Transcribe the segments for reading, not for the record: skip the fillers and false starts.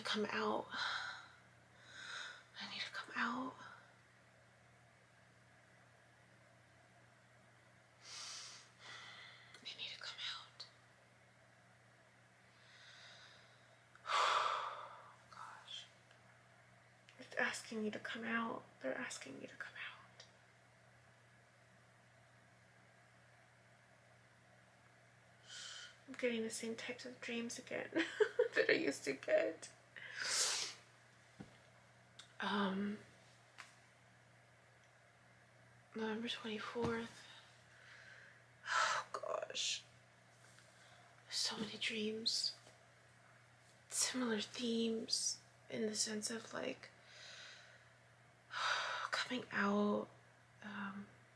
come out. I need to come out. I need to come out. Gosh. They're asking me to come out. They're asking me to come out. I'm getting the same types of dreams again that I used to get. November 24th. Oh gosh. There's so many dreams. Similar themes in the sense of like coming out,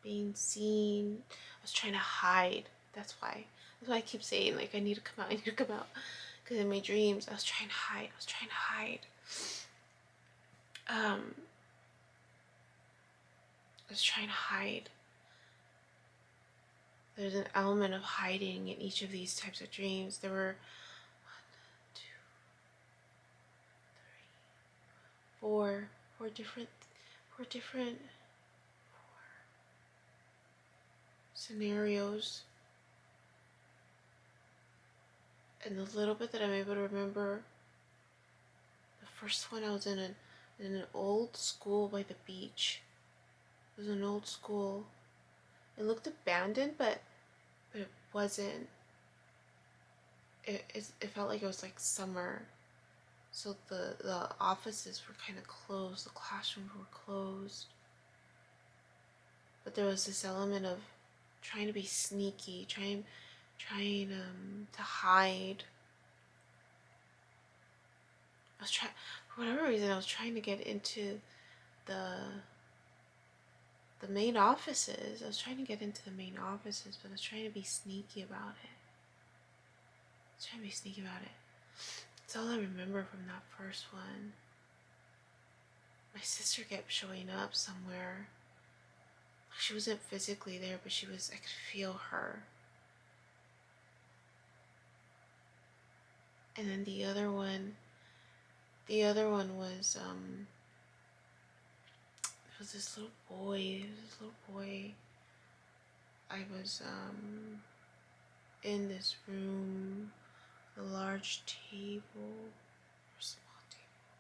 being seen. I was trying to hide. That's why I keep saying like I need to come out, I need to come out. Because in my dreams I was trying to hide. I was trying to hide. There's an element of hiding in each of these types of dreams. There were 4 different scenarios. And the little bit that I'm able to remember, the first one I was in an old school by the beach. It was an old school. It looked abandoned, but it wasn't. It felt like it was like summer. So the offices were kind of closed, the classrooms were closed. But there was this element of trying to be sneaky, trying to hide. For whatever reason, I was trying to get into the main offices. But I was trying to be sneaky about it. That's all I remember from that first one. My sister kept showing up somewhere. She wasn't physically there, but I could feel her. And then the other one was, it was this little boy. I was, in this room, a large table, or small table.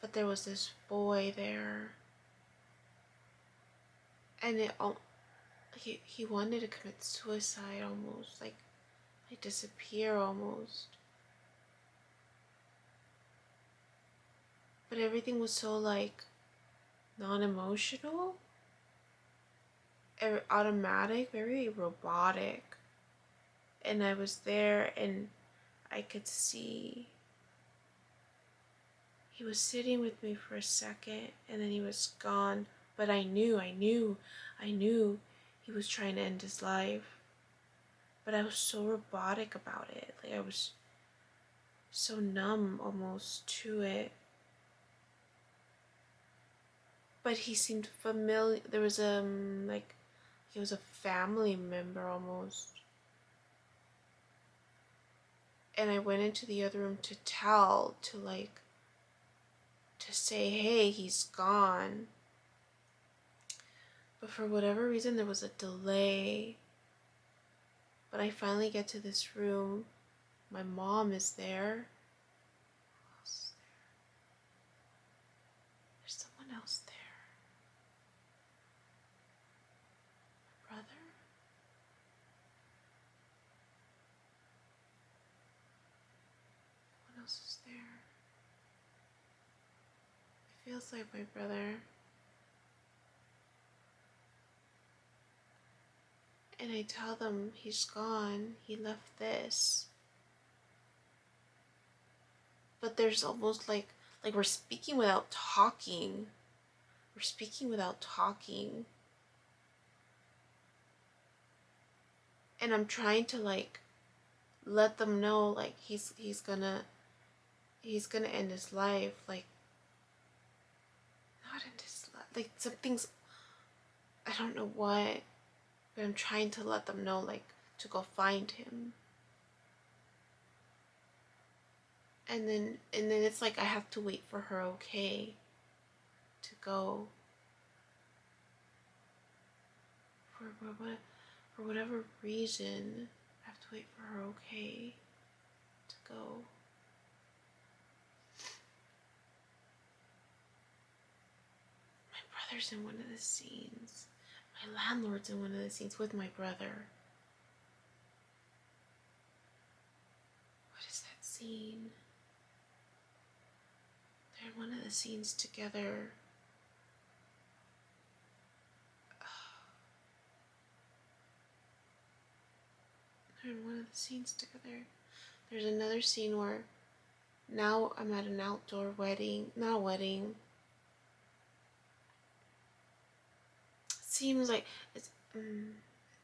But there was this boy there. And he wanted to commit suicide almost, like disappear almost. But everything was so like non-emotional, automatic, very robotic. And I was there and I could see he was sitting with me for a second and then he was gone. But I knew he was trying to end his life. But I was so robotic about it. Like I was so numb almost to it. But he seemed familiar. There was like he was a family member almost. And I went into the other room to say, hey, he's gone. But for whatever reason, there was a delay. But I finally get to this room. My mom is there. Who else is there? There's someone else there. My brother? Who else is there? It feels like my brother. And I tell them he's gone. He left this. But there's almost like we're speaking without talking. And I'm trying to like let them know like he's gonna end his life, like not end his life, like something's, I don't know what, but I'm trying to let them know like to go find him. and then it's like I have to wait for her okay to go. For whatever reason, I have to wait for her okay to go. My brother's in one of the scenes. My landlord's in one of the scenes with my brother. What is that scene? They're in one of the scenes together. They're in one of the scenes together. There's another scene where now I'm at an outdoor wedding. Not a wedding. Seems like it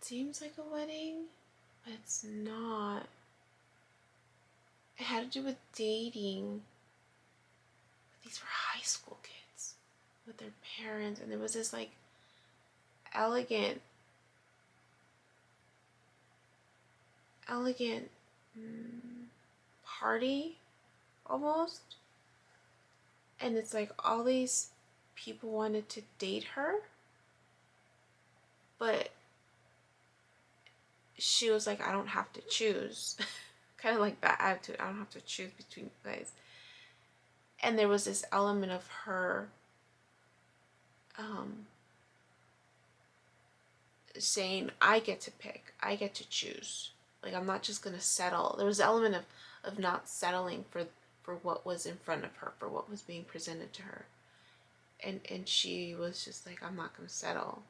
seems like a wedding, but it's not. It had to do with dating. But these were high school kids with their parents, and there was this like elegant party almost, and it's like all these people wanted to date her, but she was like, I don't have to choose. Kind of like that attitude. I don't have to choose between you guys. And there was this element of her saying, I get to pick. I get to choose. Like, I'm not just going to settle. There was an element of not settling for what was in front of her, for what was being presented to her. And she was just like, I'm not going to settle.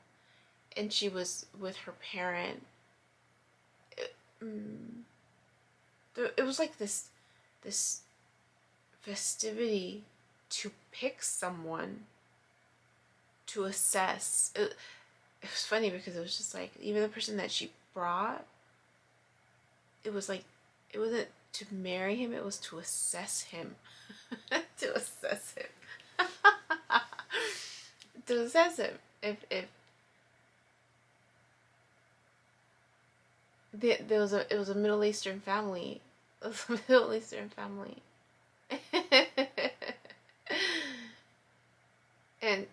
And she was with her parent. It was like this festivity to pick someone to assess. It was funny because it was just like, even the person that she brought, it was like, it wasn't to marry him, it was to assess him. To assess him. To assess him. If it was a Middle Eastern family. It was a Middle Eastern family. And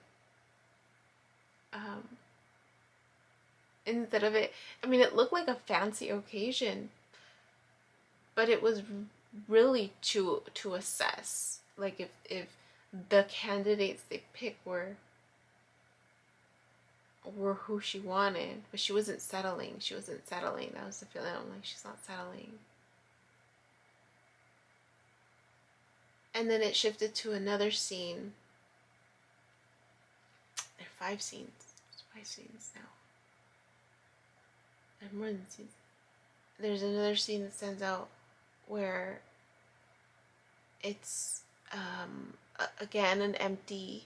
instead of it, I mean, it looked like a fancy occasion, but it was really to assess, like, if the candidates they picked were who she wanted, but she wasn't settling. That was the feeling. I'm like, she's not settling. And then it shifted to another scene. There are 5 scenes. There's 5 scenes now. There are more than scenes. There's another scene that stands out where it's again an empty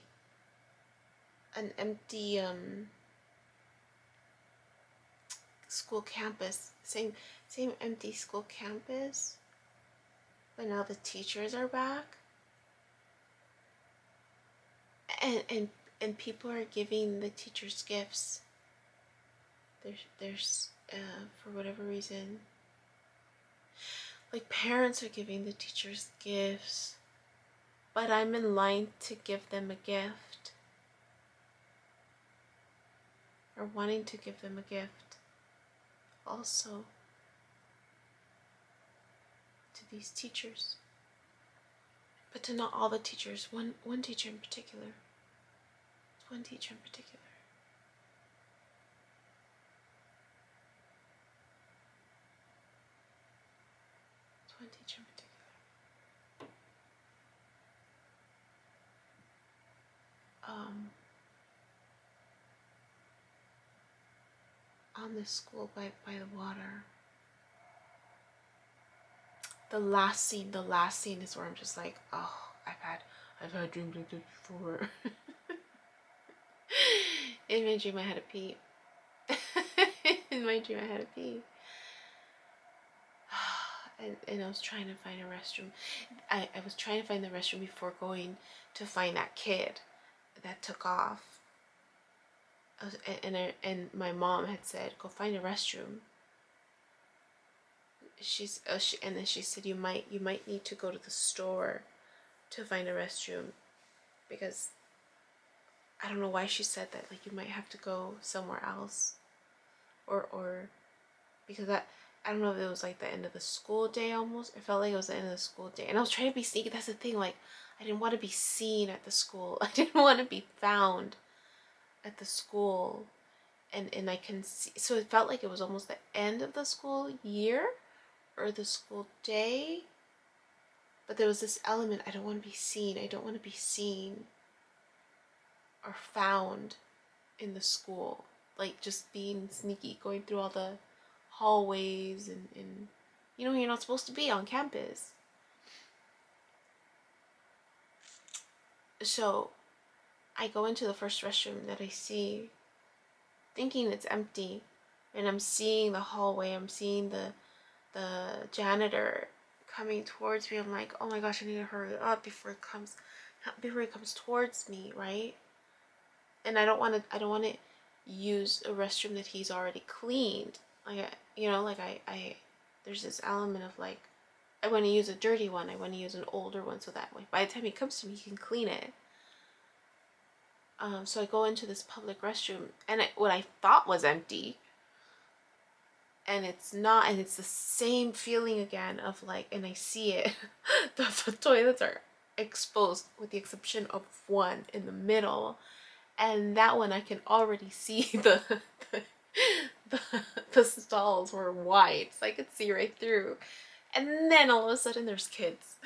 school campus. Same empty school campus, but now the teachers are back, and people are giving the teachers gifts. There's for whatever reason, like, parents are giving the teachers gifts, but I'm in line to give them a gift, or wanting to give them a gift also to these teachers, but to not all the teachers. One teacher in particular. One teacher in particular. One teacher in particular. On the school by the water. The last scene is where I'm just like, oh, I've had dreams like this before. In my dream I had to pee. In my dream I had to pee. And I was trying to find a restroom. I was trying to find the restroom before going to find that kid that took off. And my mom had said, go find a restroom. and then she said, you might need to go to the store to find a restroom, because I don't know why she said that, like you might have to go somewhere else, or because I don't know if it was like the end of the school day almost. It felt like it was the end of the school day, and I was trying to be sneaky. That's the thing, like I didn't want to be seen at the school. I didn't want to be found at the school, and I can see. So it felt like it was almost the end of the school year or the school day. But there was this element, I don't want to be seen. I don't want to be seen or found in the school. Like just being sneaky, going through all the hallways and you're not supposed to be on campus. So I go into the first restroom that I see, thinking it's empty, and I'm seeing the hallway, I'm seeing the janitor coming towards me. I'm like, oh my gosh, I need to hurry up before it comes towards me, right? And I don't want to use a restroom that he's already cleaned. Like I there's this element of like, I want to use a dirty one. I want to use an older one, so that way by the time he comes to me, he can clean it. So I go into this public restroom, and what I thought was empty, and it's not, and it's the same feeling again of like, and I see it, the toilets are exposed with the exception of one in the middle, and that one I can already see the, the stalls were white, so I could see right through, and then all of a sudden there's kids.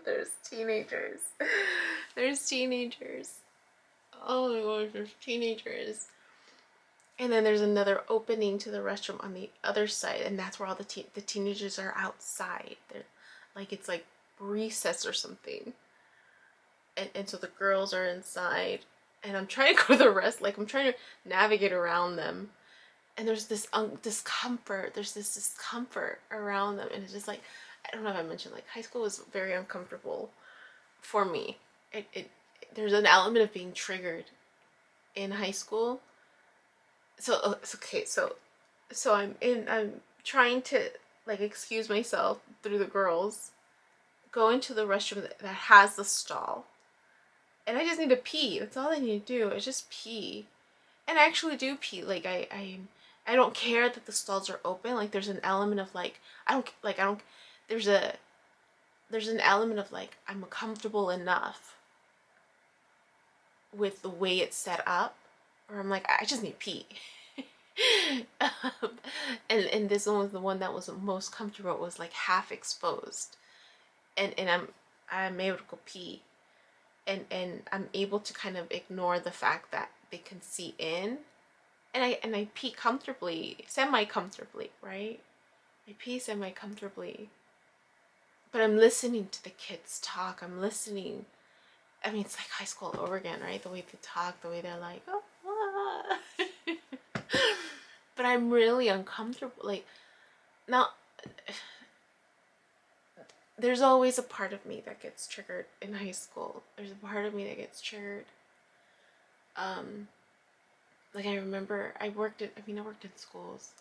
There's teenagers. There's teenagers. Oh my gosh, there's teenagers. And then there's another opening to the restroom on the other side, and that's where all the teenagers are outside. They're like, it's like recess or something. And so the girls are inside, and I'm trying to go to the rest, like I'm trying to navigate around them. And there's this discomfort. There's this discomfort around them, and it's just like, I don't know if I mentioned, like high school was very uncomfortable for me. There's an element of being triggered in high school. So it's okay. So I'm trying to like excuse myself through the girls, go into the restroom that has the stall, and I just need to pee. That's all I need to do is just pee, and I actually do pee. Like I don't care that the stalls are open. Like there's an element of like, I don't there's an element of like, I'm comfortable enough with the way it's set up, or I'm like, I just need to pee. And this one was the one that was the most comfortable. It was like half exposed, and I'm able to go pee, and I'm able to kind of ignore the fact that they can see in, and I pee comfortably, semi comfortably, right? I pee semi comfortably, but I'm listening to the kids talk. I'm listening. I mean, it's like high school all over again, right? The way they talk, the way they're like, oh, but I'm really uncomfortable. Like, now, there's always a part of me that gets triggered in high school. There's a part of me that gets triggered. Like I remember, I worked in schools,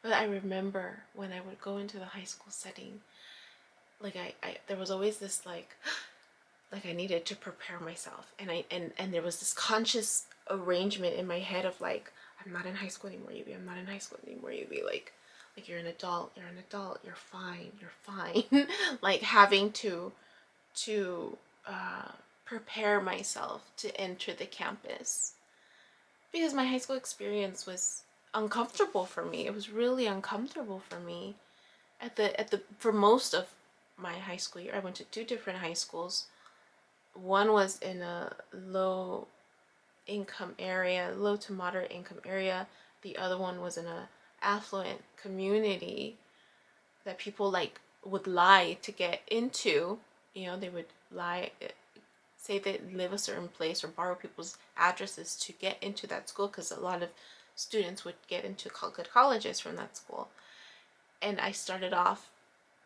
but I remember when I would go into the high school setting, like there was always this like I needed to prepare myself, and there was this conscious arrangement in my head of like, I'm not in high school anymore, Yubi. I'm not in high school anymore, Yubi. Like you're an adult. You're fine. You're fine. Like having to prepare myself to enter the campus, because my high school experience was uncomfortable for me. It was really uncomfortable for me. For most of my high school year, I went to two different high schools. One was in a low to moderate income area. The other one was in a affluent community that people like would lie to get into. They would lie, say they live a certain place or borrow people's addresses to get into that school, because a lot of students would get into good colleges from that school. And I started off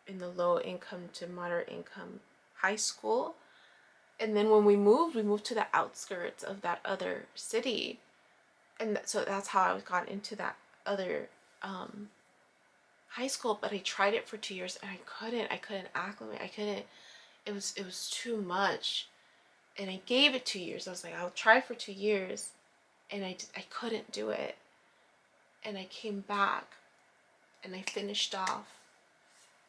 in the low income to moderate income high school, and then when we moved to the outskirts of that other city, and so that's how I got into that other high school, but I tried it for 2 years and I couldn't acclimate. It was too much. And I gave it 2 years. I was like, I'll try for 2 years. And I couldn't do it. And I came back and I finished off.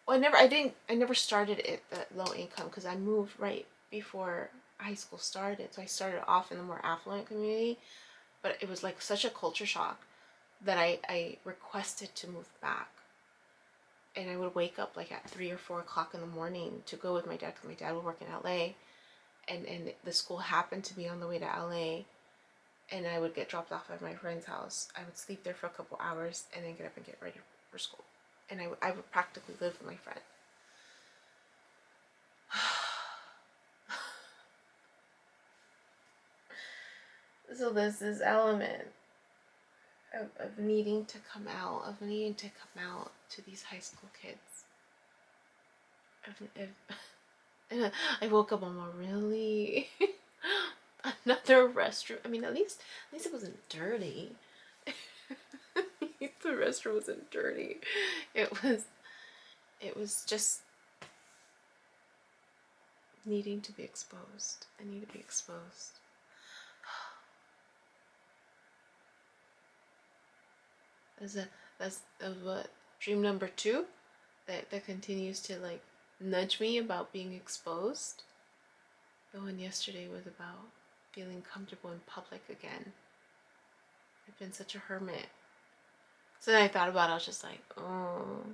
Well, I never started it at low income because I moved right before high school started. So I started off in the more affluent community, but it was like such a culture shock that I requested to move back. And I would wake up like at 3 or 4 o'clock in the morning to go with my dad, because my dad would work in LA, and the school happened to be on the way to LA, and I would get dropped off at my friend's house. I would sleep there for a couple hours and then get up and get ready for school. And I would practically live with my friend. So there's this element of needing to come out, to these high school kids. And I woke up, I'm like, really? Another restroom? I mean, at least it wasn't dirty. The restroom wasn't dirty. It was just needing to be exposed. I need to be exposed. That's what dream number 2 that continues to like nudge me about being exposed. The one yesterday was about feeling comfortable in public again. I've been such a hermit. So then I thought about it. I was just like, oh,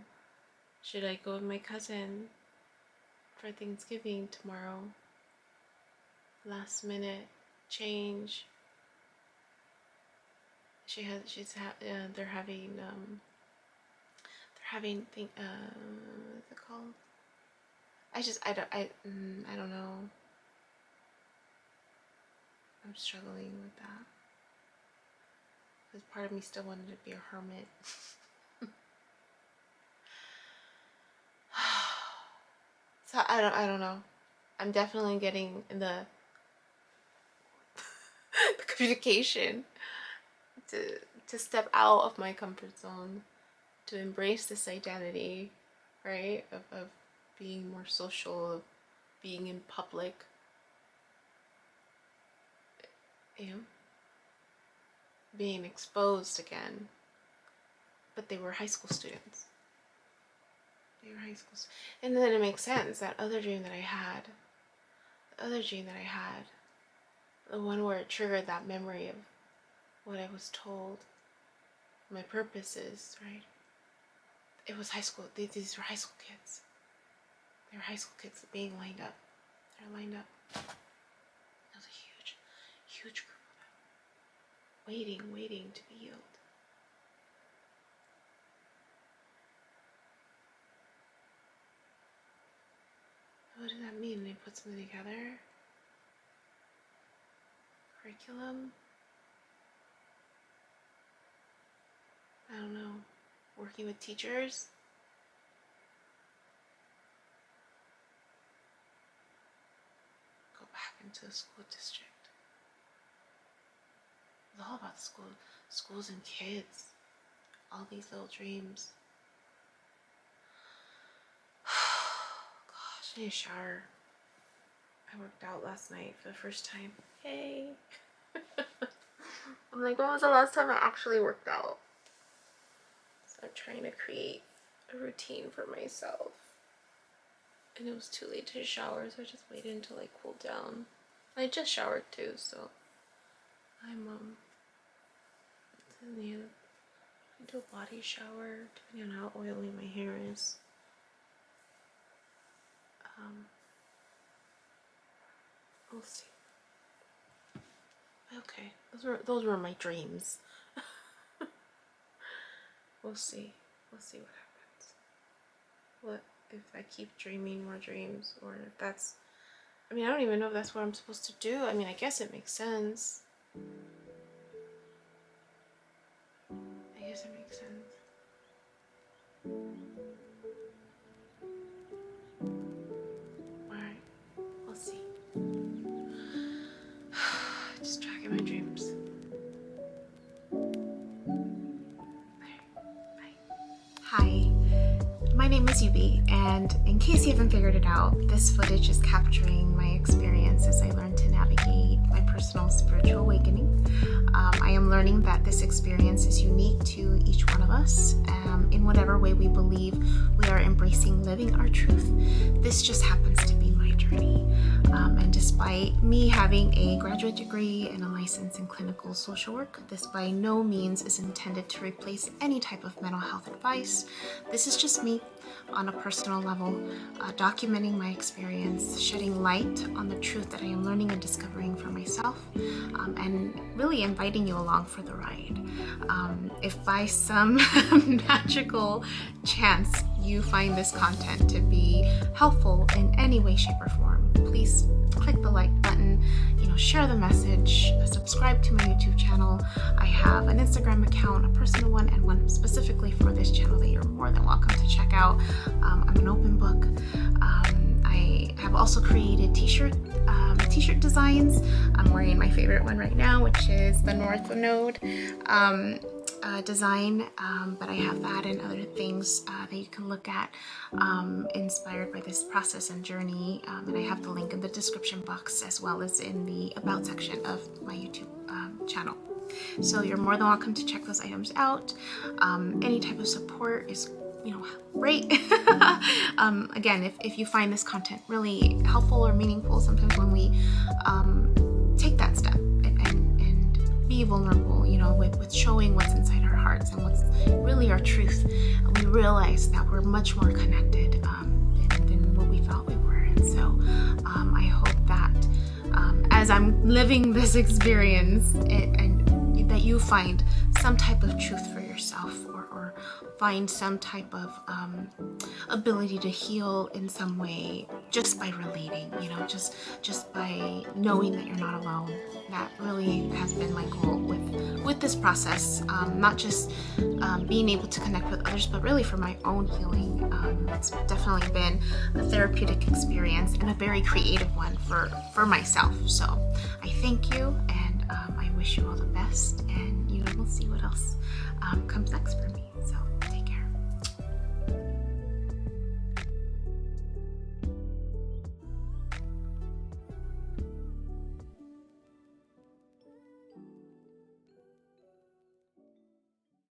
should I go with my cousin for Thanksgiving tomorrow? Last minute change. They're having what's it called? I don't know. I'm struggling with that. Because part of me still wanted to be a hermit. So I don't know. I'm definitely getting in the communication to step out of my comfort zone, to embrace this identity, right? Of being more social, of being in public. You know, being exposed again. But they were high school students. And then it makes sense, that other dream that I had, the one where it triggered that memory of what I was told my purpose is, right? It was high school. These were high school kids. They were high school kids being lined up. They're lined up. It was a huge group of them, waiting to be healed. What does that mean? They put something together? Curriculum? I don't know. Working with teachers? Go back into the school district. It's all about schools and kids. All these little dreams. Gosh, I need a shower. I worked out last night for the first time. Hey. I'm like, when was the last time I actually worked out? So I'm trying to create a routine for myself. And it was too late to shower, so I just waited until I cooled down. I just showered too, so I'm I do a body shower depending on how oily my hair is. We'll see. Okay, those were my dreams. We'll see what happens. What if I keep dreaming more dreams, or if that's, I mean, I don't even know if that's what I'm supposed to do. I mean, I guess it makes sense. Alright, we'll see. Just tracking my dreams. Bye. Hi. is UB, and in case you haven't figured it out, this footage is capturing my experience as I learn to navigate my personal spiritual awakening. I am learning that this experience is unique to each one of us, in whatever way we believe we are embracing living our truth. This just happens to be my journey. And despite me having a graduate degree and a license in clinical social work, this by no means is intended to replace any type of mental health advice. This is just me on a personal level, documenting my experience, shedding light on the truth that I am learning and discovering for myself, and really inviting you along for the ride. If by some magical chance you find this content to be helpful in any way, shape, or form, please click the like button, share the message, subscribe to my YouTube channel. I have an Instagram account, a personal one, and one specifically for this channel that you're more than welcome to check out. I'm an open book. I have also created t-shirt designs. I'm wearing my favorite one right now, which is the North Node design, but I have that and other things that you can look at inspired by this process and journey, and I have the link in the description box as well as in the about section of my YouTube channel. So you're more than welcome to check those items out. Any type of support is great. Again, if you find this content really helpful or meaningful, sometimes when we take that step and be vulnerable, with showing what's inside our hearts and what's really our truth, we realize that we're much more connected than what we thought we were. And so I hope that as I'm living this experience and that you find some type of truth for yourself, or find some type of ability to heal in some way just by relating, just by knowing that you're not alone. That really has been my goal with this process, not just being able to connect with others, but really for my own healing. It's definitely been a therapeutic experience and a very creative one for myself. So I thank you, and I wish you all the best, and we'll see what else comes next for me.